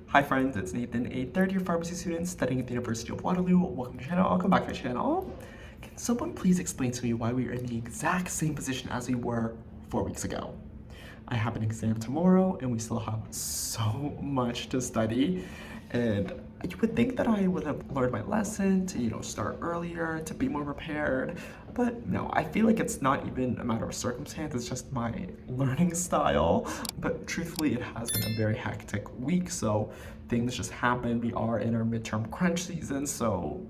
Hi friends, it's Nathan, a third-year pharmacy student studying at the University of Waterloo. Welcome to the channel. Welcome back to the channel. Can someone please explain to me why we are in the exact same position as we were 4 weeks ago? I have an exam tomorrow and we still have so much to study. And you would think that I would have learned my lesson to, start earlier, to be more prepared. But no, I feel like it's not even a matter of circumstance, it's just my learning style. But truthfully, it has been a very hectic week, so things just happen. We are in our midterm crunch season, so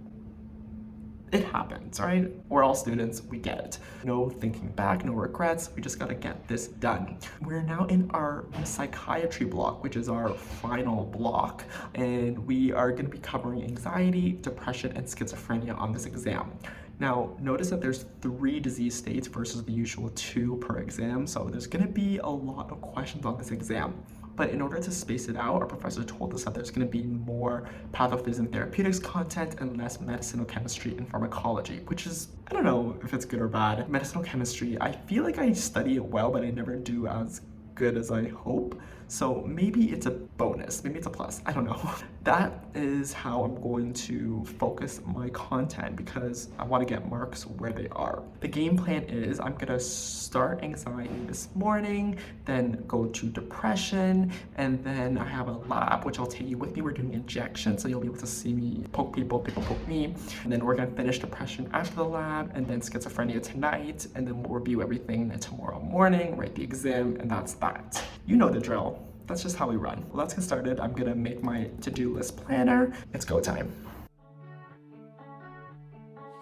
it happens, right? We're all students, we get it. No thinking back, no regrets, we just gotta get this done. We're now in our psychiatry block, which is our final block, and we are gonna be covering anxiety, depression, and schizophrenia on this exam. Now, notice that there's 3 disease states versus the usual 2 per exam, so there's gonna be a lot of questions on this exam. But in order to space it out, our professor told us that there's going to be more pathophys and therapeutics content and less medicinal chemistry and pharmacology, which is, I don't know if it's good or bad. Medicinal chemistry, I feel like I study it well, but I never do as good as I hope. So maybe it's a bonus, maybe it's a plus, I don't know. That is how I'm going to focus my content because I want to get marks where they are. The game plan is I'm gonna start anxiety this morning, then go to depression, and then I have a lab which I'll take you with me. We're doing injections, so you'll be able to see me poke people poke me. And then we're gonna finish depression after the lab, and then schizophrenia tonight, and then we'll review everything tomorrow morning, write the exam, and that's that. You know the drill. That's just how we run. Let's get started. I'm gonna make my to-do list planner. It's go time.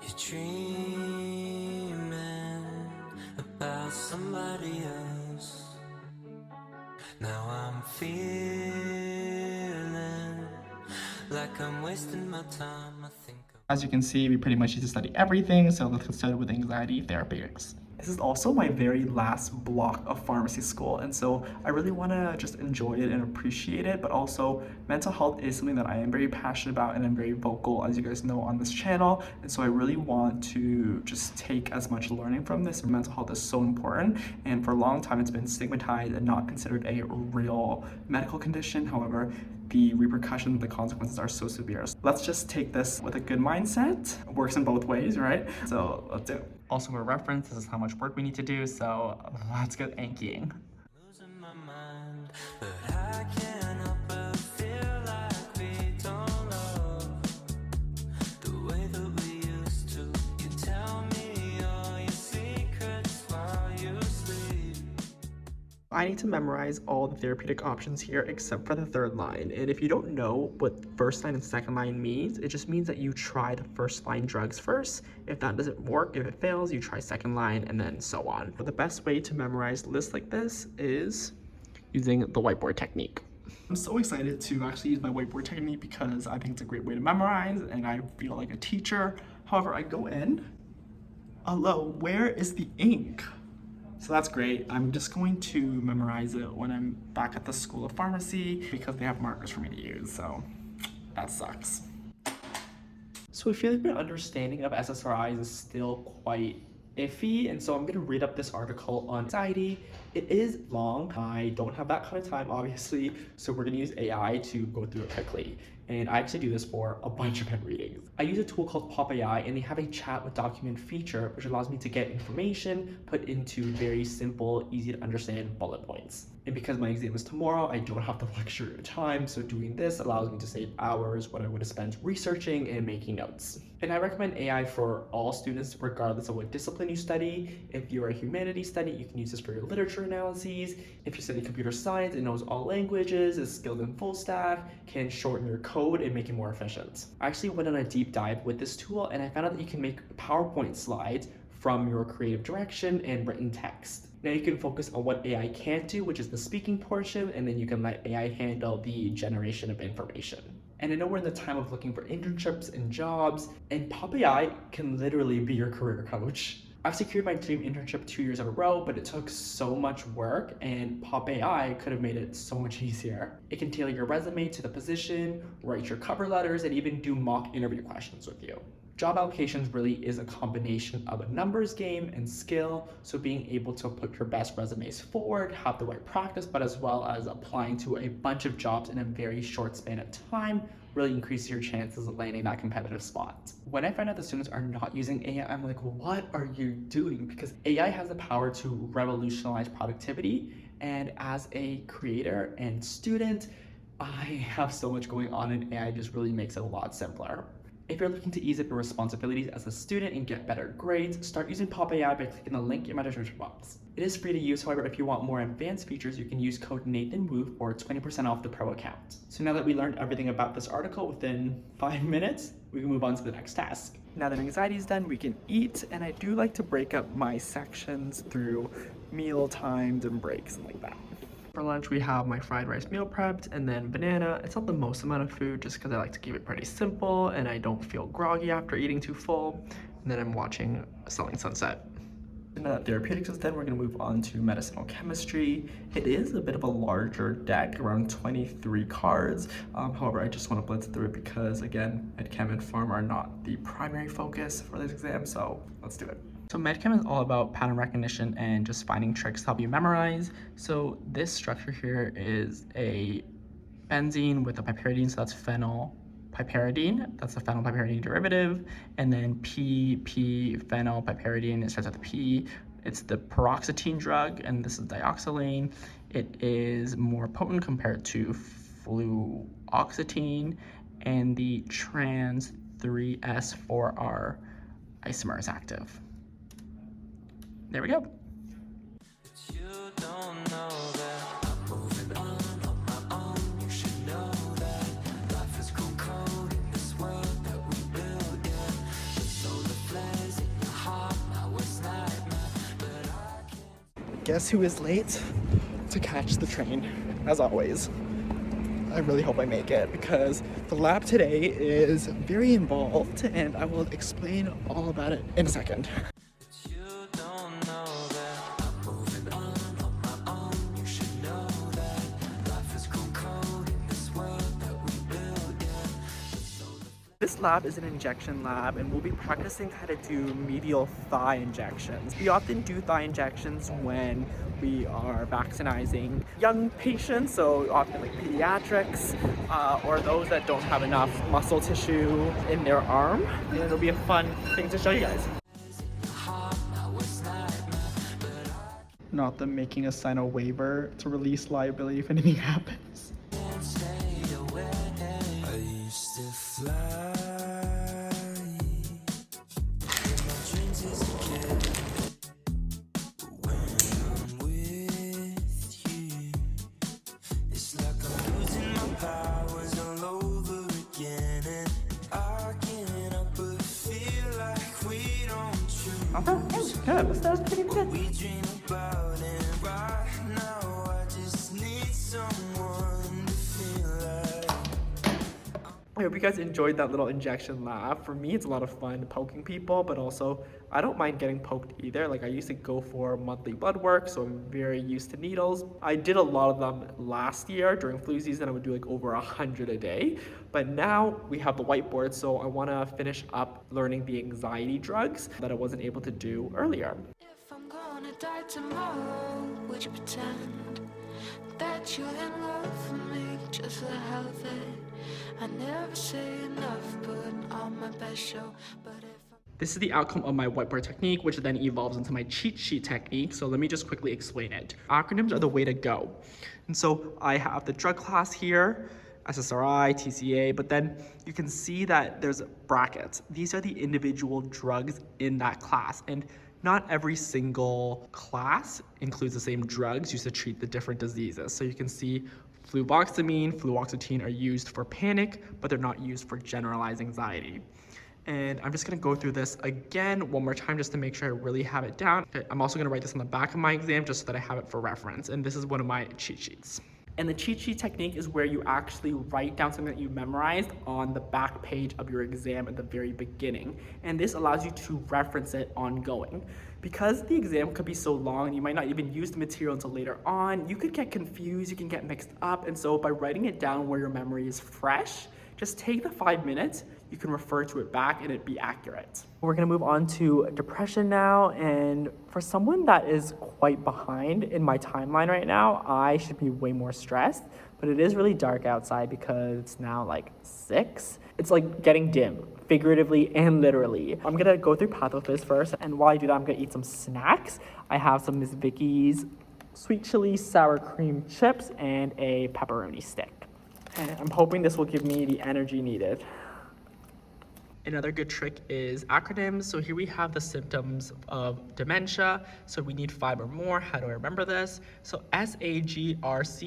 You're dreaming about somebody else. Now I'm feeling like I'm wasting my time. As you can see, we pretty much need to study everything, so let's get started with anxiety therapeutics. This is also my very last block of pharmacy school, and so I really want to just enjoy it and appreciate it, but also mental health is something that I am very passionate about and I'm very vocal, as you guys know, on this channel, and so I really want to just take as much learning from this. Mental health is so important, and for a long time it's been stigmatized and not considered a real medical condition. However, the repercussions, the consequences are so severe. So let's just take this with a good mindset. It works in both ways, right? So let's do it. Also for reference, this is how much work we need to do, so let's get Ankiing. Losing my mind, but I can't help but feel like we don't love the way that we used to. You tell me all your secrets while you sleep. I need to memorize all the therapeutic options here except for the 3rd line. And if you don't know what first line and second line means, it just means that you try the first line drugs first. If that doesn't work, if it fails, you try second line and then so on. But the best way to memorize lists like this is using the whiteboard technique. I'm so excited to actually use my whiteboard technique because I think it's a great way to memorize and I feel like a teacher. However, I go in, hello, where is the ink? So that's great. I'm just going to memorize it when I'm back at the School of Pharmacy because they have markers for me to use, so that sucks. So I feel like my understanding of SSRIs is still quite iffy, and so I'm gonna read up this article on anxiety. It is long. I don't have that kind of time, obviously, so we're gonna use AI to go through it quickly. And I actually do this for a bunch of pen readings. I use a tool called Pop AI, and they have a chat with document feature, which allows me to get information put into very simple, easy to understand bullet points. And because my exam is tomorrow, I don't have the lecture time, so doing this allows me to save hours what I would have spent researching and making notes. And I recommend AI for all students, regardless of what discipline you study. If you're a humanities student, you can use this for your literature analyses. If you study computer science and knows all languages, is skilled in full stack, can shorten your code and make it more efficient. I actually went on a deep dive with this tool and I found out that you can make PowerPoint slides from your creative direction and written text. Now you can focus on what AI can't do, which is the speaking portion, and then you can let AI handle the generation of information. And I know we're in the time of looking for internships and jobs, and Pop AI can literally be your career coach. I've secured my dream internship 2 years in a row, but it took so much work, and Pop AI could have made it so much easier. It can tailor your resume to the position, write your cover letters, and even do mock interview questions with you. Job applications really is a combination of a numbers game and skill, so being able to put your best resumes forward, have the right practice, but as well as applying to a bunch of jobs in a very short span of time really increases your chances of landing that competitive spot. When I find out the students are not using AI, I'm like, what are you doing? Because AI has the power to revolutionize productivity, and as a creator and student, I have so much going on, and AI just really makes it a lot simpler. If you're looking to ease up your responsibilities as a student and get better grades, start using Pop AI by clicking the link in my description box. It is free to use, however, if you want more advanced features, you can use code NathanWu for 20% off the pro account. So now that we learned everything about this article within 5 minutes, we can move on to the next task. Now that anxiety is done, we can eat, and I do like to break up my sections through meal times and breaks and like that. For lunch, we have my fried rice meal prepped and then banana. It's not the most amount of food just because I like to keep it pretty simple and I don't feel groggy after eating too full. And then I'm watching Selling Sunset. Now that therapeutics is done, we're going to move on to medicinal chemistry. It is a bit of a larger deck, around 23 cards. However, I just want to blitz through it because, again, medchem and pharma are not the primary focus for this exam, so let's do it. So medchem is all about pattern recognition and just finding tricks to help you memorize. So this structure here is a benzene with a piperidine, so that's phenylpiperidine. That's a phenylpiperidine derivative. And then phenylpiperidine, it starts with a P. It's the paroxetine drug, and this is dioxylane. It is more potent compared to fluoxetine, and the trans 3S4R isomer is active. There we go. Guess who is late to catch the train, as always. I really hope I make it because the lab today is very involved and I will explain all about it in a second. This lab is an injection lab and we'll be practicing how to do medial thigh injections. We often do thigh injections when we are vaccinating young patients, so often like pediatrics or those that don't have enough muscle tissue in their arm. And it'll be a fun thing to show you guys. Not them making us sign a waiver to release liability if anything happens. I used to fly. Good, that was pretty good. I hope you guys enjoyed that little injection lab. For me, it's a lot of fun poking people, but also I don't mind getting poked either. Like I used to go for monthly blood work, so I'm very used to needles. I did a lot of them last year during flu season. I would do like over 100 a day, but now we have the whiteboard, so I want to finish up learning the anxiety drugs that I wasn't able to do earlier. If I'm gonna die tomorrow, would you pretend that you're in love with me just for the hell of it? I never say enough, put on my best show, but if This is the outcome of my whiteboard technique, which then evolves into my cheat sheet technique. So let me just quickly explain it. Acronyms are the way to go. And so I have the drug class here, SSRI, TCA, but then you can see that there's brackets. These are the individual drugs in that class. And not every single class includes the same drugs used to treat the different diseases. So you can see fluvoxamine, fluoxetine are used for panic, but they're not used for generalized anxiety. And I'm just gonna go through this again one more time just to make sure I really have it down. Okay, I'm also gonna write this on the back of my exam just so that I have it for reference. And this is one of my cheat sheets. And the cheat sheet technique is where you actually write down something that you memorized on the back page of your exam at the very beginning. And this allows you to reference it ongoing. Because the exam could be so long and you might not even use the material until later on, you could get confused, you can get mixed up. And so by writing it down where your memory is fresh, just take the 5 minutes, you can refer to it back and it'd be accurate. We're gonna move on to depression now, and for someone that is quite behind in my timeline right now, I should be way more stressed, but it is really dark outside because it's now like 6. It's like getting dim, figuratively and literally. I'm gonna go through Pathofizz first, and while I do that, I'm gonna eat some snacks. I have some Miss Vicky's sweet chili sour cream chips and a pepperoni stick. And I'm hoping this will give me the energy needed. Another good trick is acronyms. So here we have the symptoms of dementia. So we need 5 or more. How do I remember this? So SAGRCAPS.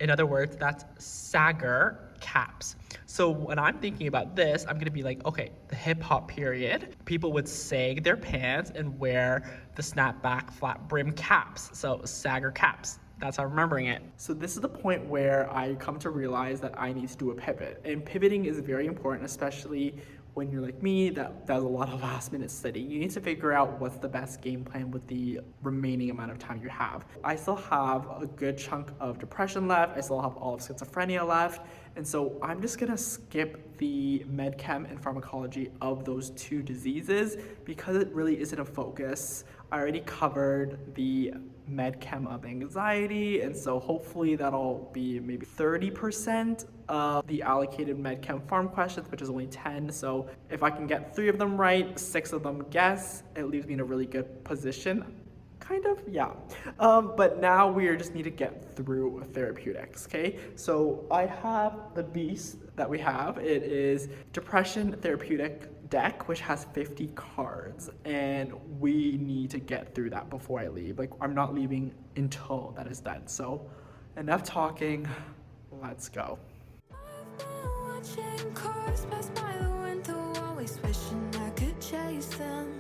In other words, that's Sagger caps. So when I'm thinking about this, I'm gonna be like, okay, the hip hop period, people would sag their pants and wear the snapback flat brim caps. So Sagger caps. That's how I'm remembering it. So this is the point where I come to realize that I need to do a pivot. And pivoting is very important, especially when you're like me, that does a lot of last minute studying. You need to figure out what's the best game plan with the remaining amount of time you have. I still have a good chunk of depression left. I still have all of schizophrenia left. And so I'm just gonna skip the med chem and pharmacology of those 2 diseases because it really isn't a focus. I already covered the med chem of anxiety, and so hopefully that'll be maybe 30% of the allocated med chem pharm questions, which is only 10. So if I can get 3 of them right, 6 of them guess, it leaves me in a really good position. Kind of, yeah. But now we just need to get through therapeutics, okay? So I have the beast that we have. It is depression therapeutic deck, which has 50 cards, and we need to get through that before I leave. Like, I'm not leaving until that is done. So enough talking, let's go. I've been watching cars pass by the window, always wishing I could chase them.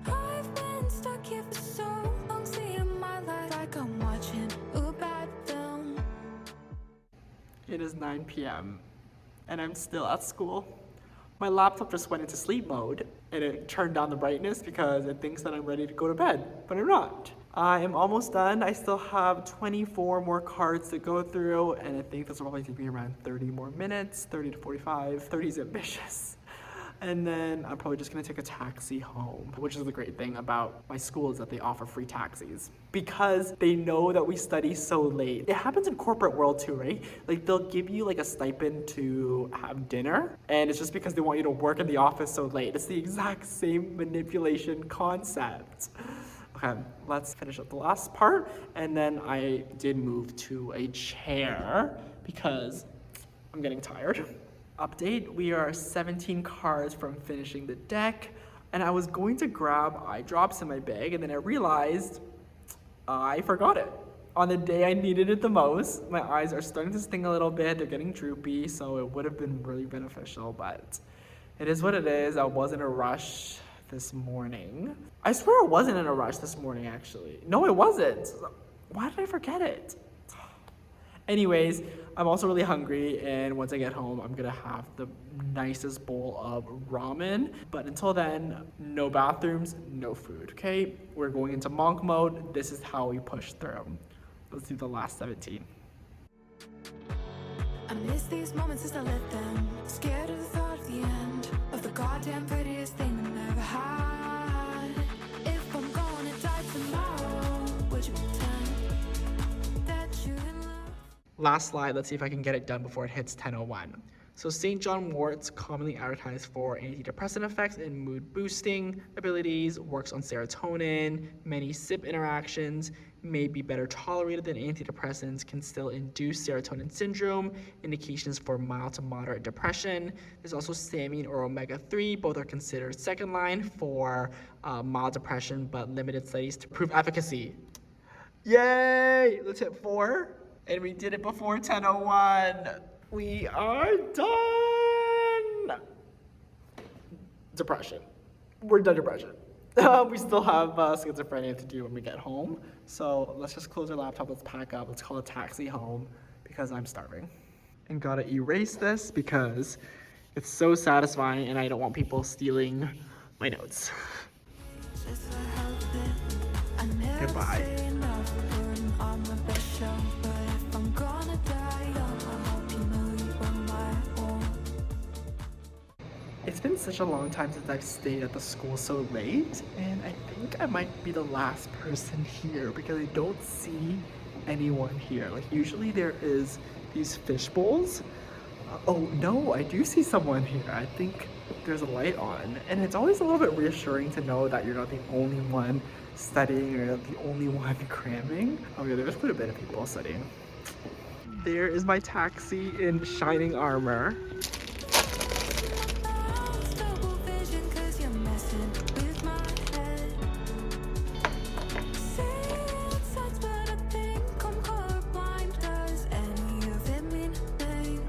I've been stuck here for so long, seeing my life like I'm watching a bad film. It is 9 p.m. and I'm still at school. My laptop just went into sleep mode and it turned down the brightness because it thinks that I'm ready to go to bed, but I'm not. I am almost done. I still have 24 more cards to go through, and I think this will probably take me around 30 more minutes, 30 to 45. 30 is ambitious. And then I'm probably just gonna take a taxi home, which is the great thing about my school is that they offer free taxis because they know that we study so late. It happens in corporate world too, right? Like they'll give you like a stipend to have dinner, and it's just because they want you to work in the office so late. It's the exact same manipulation concept. Okay, let's finish up the last part. And then I did move to a chair because I'm getting tired. Update, we are 17 cards from finishing the deck, and I was going to grab eye drops in my bag, and then I realized I forgot it. On the day I needed it the most, my eyes are starting to sting a little bit, they're getting droopy, so it would have been really beneficial, but it is what it is. I was in a rush this morning. I swear I wasn't in a rush this morning, actually. No, it wasn't. Why did I forget it? Anyways, I'm also really hungry, and once I get home, I'm gonna have the nicest bowl of ramen. But until then, no bathrooms, no food, okay? We're going into monk mode. This is how we push through. Let's do the last 17. I miss these moments as I let them. Scared of the thought of the end of the goddamn prettiest thing I never had. If I'm gonna die tomorrow, would you pretend that you in love? Last slide, let's see if I can get it done before it hits 10:01. So St. John wort's commonly advertised for antidepressant effects and mood boosting abilities, works on serotonin, many CYP interactions, may be better tolerated than antidepressants, can still induce serotonin syndrome, indications for mild to moderate depression. There's also stamine or omega-3, both are considered second line for mild depression, but limited studies to prove efficacy. Yay, let's hit 4. And we did it before 10:01. We are done. Depression. We're done depression. We still have schizophrenia to do when we get home. So let's just close our laptop, let's pack up, let's call a taxi home because I'm starving. And gotta erase this because it's so satisfying and I don't want people stealing my notes. Just to help it. I never Goodbye. say enough, putting on my best show. But if I'm gonna die young, I hope you know you were my been such a long time since I've stayed at the school so late, and I think I might be the last person here because I don't see anyone here. Like usually there is these fish bowls. Oh no, I do see someone here. I think there's a light on, and it's always a little bit reassuring to know that you're not the only one studying or the only one cramming. Oh yeah, there's quite a bit of people studying. There is my taxi in shining armor. Double vision, 'cause you're messing with my head. Say it sucks, but I think I'm colorblind. Does any of it mean a thing?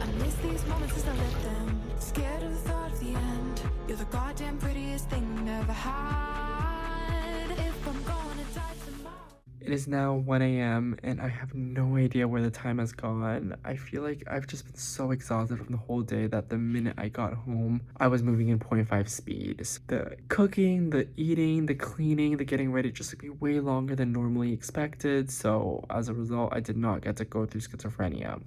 I miss these moments as I live them. Scared of the thought of the end. You're the goddamn prettiest thing I never had. If I'm gonna die tomorrow. It is now 1 a.m. and I have no idea where the time has gone. I feel like I've just been so exhausted from the whole day that the minute I got home, I was moving in 0.5 speed. The cooking, the eating, the cleaning, the getting ready just took me way longer than normally expected. So as a result, I did not get to go through schizophrenia.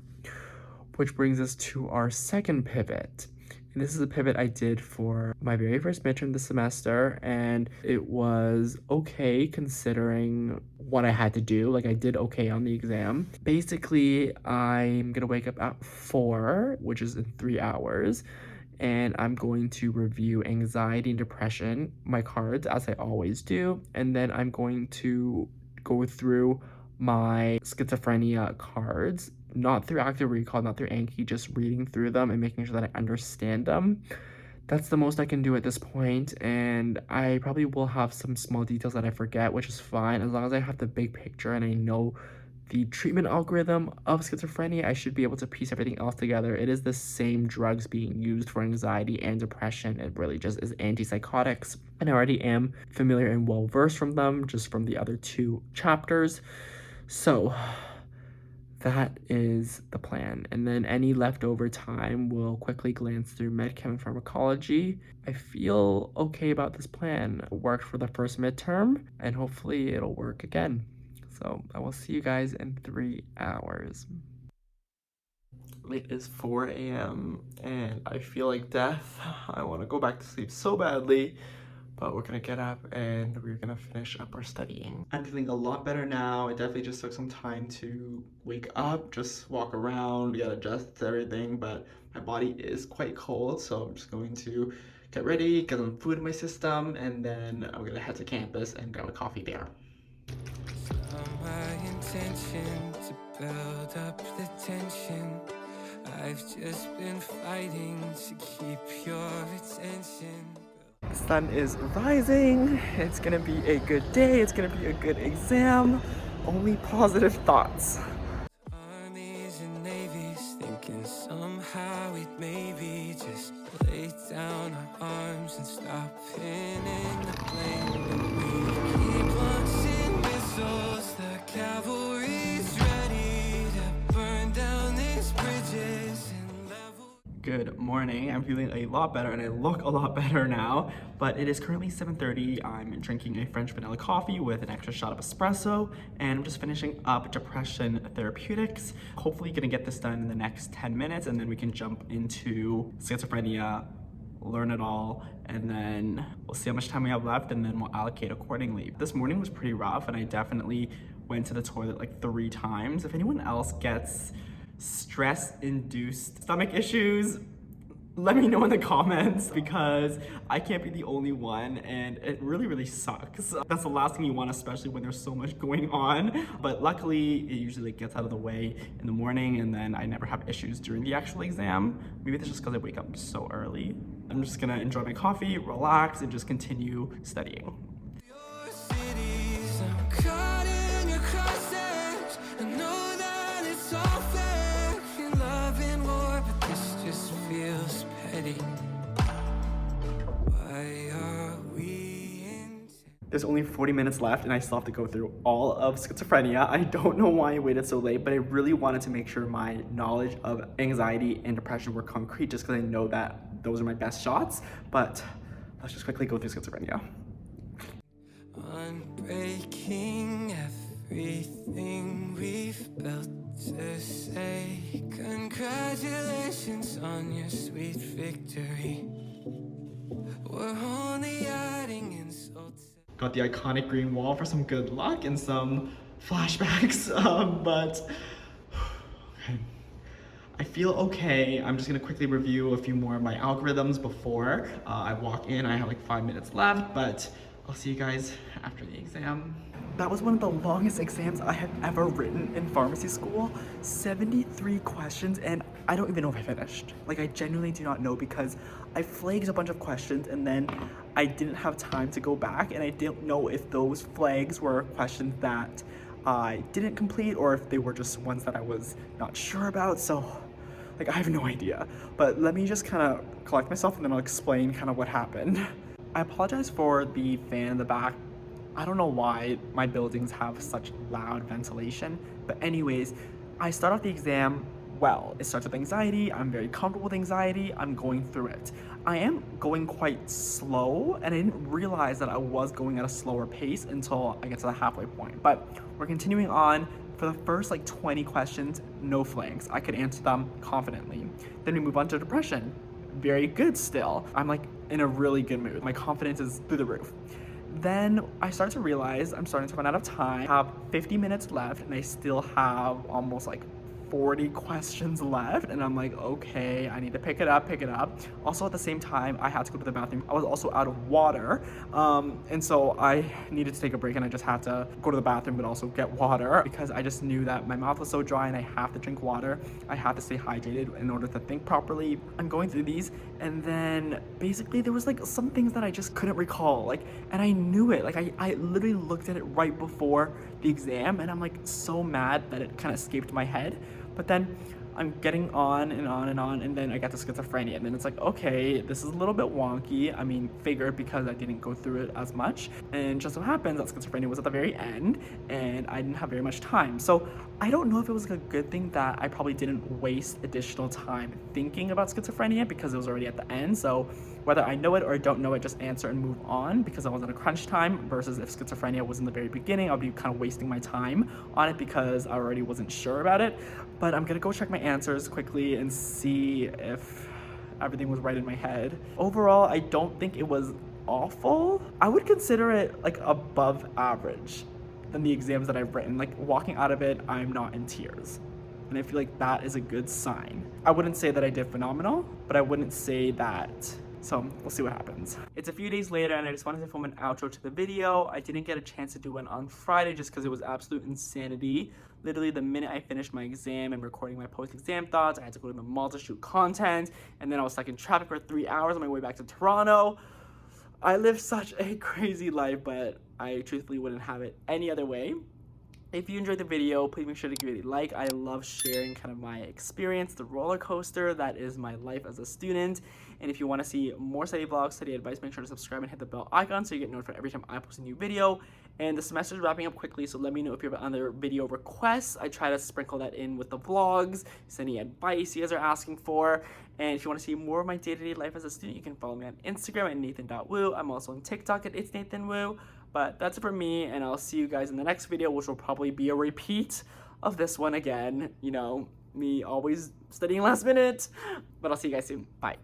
Which brings us to our second pivot. And this is a pivot I did for my very first midterm this semester, and it was okay considering what I had to do. Like I did okay on the exam. Basically, I'm gonna wake up at 4, which is in 3 hours, and I'm going to review anxiety and depression, my cards, as I always do, and then I'm going to go through my schizophrenia cards, not through active recall, not through Anki, just reading through them and making sure that I understand them. That's the most I can do at this point, and I probably will have some small details that I forget, which is fine. As long as I have the big picture and I know the treatment algorithm of schizophrenia, I should be able to piece everything else together. It is the same drugs being used for anxiety and depression. It really just is antipsychotics, and I already am familiar and well versed from them just from the other 2 chapters. So that is the plan. And then any leftover time, we'll quickly glance through medchem and pharmacology. I feel okay about this plan. It worked for the first midterm, and hopefully it'll work again. So I will see you guys in 3 hours. It is 4 a.m. and I feel like death. I want to go back to sleep so badly. But we're gonna get up and we're gonna finish up our studying. I'm feeling a lot better now. It definitely just took some time to wake up, just walk around, get adjusted to everything, but my body is quite cold, so I'm just going to get ready, get some food in my system, and then I'm gonna head to campus and grab a coffee there. My intention to build up the tension. I've just been fighting to keep your attention. The sun is rising. It's gonna be a good day. It's gonna be a good exam. Only positive thoughts. Armies and navies thinking somehow it maybe just lay down our arms and stop pinning the blame. And we keep launching missiles. The cavalry's ready to burn down these bridges and level. Good morning. I'm feeling a lot better and I look a lot better now, but it is currently 7:30. I'm drinking a French vanilla coffee with an extra shot of espresso, and I'm just finishing up depression therapeutics. Hopefully gonna get this done in the next 10 minutes, and then we can jump into schizophrenia, learn it all, and then we'll see how much time we have left, and then we'll allocate accordingly. This morning was pretty rough, and I definitely went to the toilet like 3 times. If anyone else gets stress-induced stomach issues, let me know in the comments, because I can't be the only one, and it really sucks. That's the last thing you want, especially when there's so much going on. But luckily, it usually gets out of the way in the morning, and then I never have issues during the actual exam. Maybe that's just because I wake up so early. I'm just gonna enjoy my coffee, relax, and just continue studying. Your cities, I'm caught in your crosshairs. I know that it's all fair. In love and war, but this just feels petty. Why are we in? There's only 40 minutes left and I still have to go through all of schizophrenia. I don't know why I waited so late, but I really wanted to make sure my knowledge of anxiety and depression were concrete, just because I know that those are my best shots. But let's just quickly go through schizophrenia. Unbreaking everything we've built to say congratulations on your sweet victory. We're only adding insult. Got the iconic green wall for some good luck and some flashbacks, but okay. I feel okay. I'm just gonna quickly review a few more of my algorithms before I walk in. I have like 5 minutes left, but I'll see you guys after the exam. That was one of the longest exams I have ever written in pharmacy school. 73 questions, and I don't even know if I finished. Like, I genuinely do not know because I flagged a bunch of questions and then I didn't have time to go back, and I didn't know if those flags were questions that I didn't complete or if they were just ones that I was not sure about. So, like, I have no idea. But let me just kind of collect myself and then I'll explain kind of what happened. I apologize for the fan in the back. I don't know why my buildings have such loud ventilation, but anyways, I start off the exam well. It starts with anxiety. I'm very comfortable with anxiety. I'm going through it. I am going quite slow, and I didn't realize that I was going at a slower pace until I get to the halfway point. But we're continuing on. For the first like 20 questions, no flags. I could answer them confidently. Then we move on to depression. Very good still. I'm like in a really good mood. My confidence is through the roof. Then I start to realize I'm starting to run out of time. I have 50 minutes left and I still have almost like 40 questions left, and I'm like, okay, I need to pick it up. Also at the same time, I had to go to the bathroom. I was also out of water, and so I needed to take a break, and I just had to go to the bathroom but also get water because I just knew that my mouth was so dry and I have to drink water. I have to stay hydrated in order to think properly. I'm going through these, and then basically there was like some things that I just couldn't recall, like, and I knew it. Like I literally looked at it right before the exam, and I'm like so mad that it kind of escaped my head. But then I'm getting on and on and on, and then I got to schizophrenia, and then it's like, okay, this is a little bit wonky. I mean, figured because I didn't go through it as much, and just so happens that schizophrenia was at the very end, and I didn't have very much time. So I don't know if it was a good thing that I probably didn't waste additional time thinking about schizophrenia because it was already at the end. So whether I know it or I don't know it, just answer and move on because I was in a crunch time, versus if schizophrenia was in the very beginning, I'll be kind of wasting my time on it because I already wasn't sure about it. But I'm gonna go check my answers quickly and see if everything was right in my head. Overall, I don't think it was awful. I would consider it like above average than the exams that I've written. Like, walking out of it, I'm not in tears. And I feel like that is a good sign. I wouldn't say that I did phenomenal, but I wouldn't say that. So we'll see what happens. It's a few days later and I just wanted to film an outro to the video. I didn't get a chance to do one on Friday just because it was absolute insanity. Literally the minute I finished my exam and recording my post-exam thoughts, I had to go to the mall to shoot content, and then I was stuck in traffic for 3 hours on my way back to Toronto. I live such a crazy life, but I truthfully wouldn't have it any other way. If you enjoyed the video, please make sure to give it a like. I love sharing kind of my experience, the roller coaster that is my life as a student. And if you want to see more study vlogs, study advice, make sure to subscribe and hit the bell icon so you get notified every time I post a new video. And the semester is wrapping up quickly, so let me know if you have other video requests. I try to sprinkle that in with the vlogs, any advice you guys are asking for. And if you want to see more of my day-to-day life as a student, you can follow me on Instagram at nathan.wu. I'm also on TikTok at it's NathanWu. But that's it for me, and I'll see you guys in the next video, which will probably be a repeat of this one again. You know, me always studying last minute. But I'll see you guys soon. Bye.